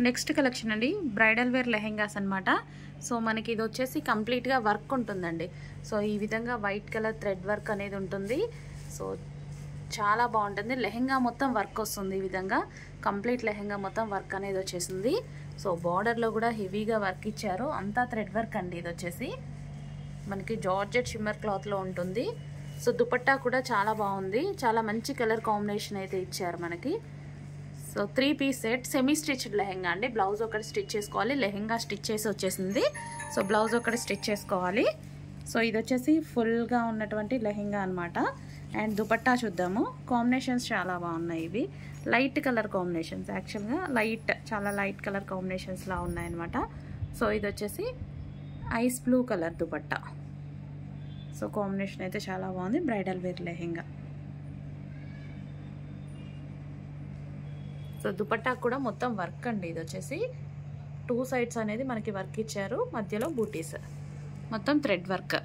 Next collection అండి bridal wear lehengas అన్నమాట. So మనకి ఇది వచ్చేసి కంప్లీట్గా వర్క్ ఉంటుందండి. సో ఈ విధంగా వైట్ కలర్ థ్రెడ్ వర్క్ అనేది ఉంటుంది. సో చాలా బాగుంటుంది. లెహెంగా మొత్తం వర్క్ వస్తుంది. ఈ విధంగా కంప్లీట్ లెహెంగా మొత్తం వర్క్ అనేది వచ్చేసింది. సో బార్డర్లో కూడా హెవీగా వర్క్ ఇచ్చారు. అంతా థ్రెడ్ వర్క్ అండి. ఇది వచ్చేసి మనకి జార్జెట్ షిమ్మర్ క్లాత్లో ఉంటుంది. సో దుపట్టా కూడా చాలా బాగుంది. చాలా మంచి కలర్ కాంబినేషన్ అయితే ఇచ్చారు మనకి. So 3 piece set semi stitched lehenga అండి. బ్లౌజ్ ఒకటి స్టిచ్ చేసుకోవాలి. లెహెంగా స్టిచ్ చేసి వచ్చేసింది. సో బ్లౌజ్ ఒకటి స్టిచ్ చేసుకోవాలి. సో ఇది వచ్చేసి ఫుల్గా ఉన్నటువంటి లెహెంగా అనమాట. అండ్ దుపట్టా చూద్దాము. కాంబినేషన్స్ చాలా బాగున్నాయి. ఇవి లైట్ కలర్ కాంబినేషన్స్, యాక్చువల్గా చాలా లైట్ కలర్ కాంబినేషన్స్లా ఉన్నాయన్నమాట. సో ఇది వచ్చేసి ice blue colour dupatta. So combination అయితే చాలా బాగుంది. Bridal wear lehenga. So dupatta కూడా మొత్తం వర్క్ అండి. ఇది వచ్చేసి 2 సైడ్స్ అనేది మనకి వర్క్ ఇచ్చారు. మధ్యలో బూటీస్, మొత్తం థ్రెడ్ వర్క్.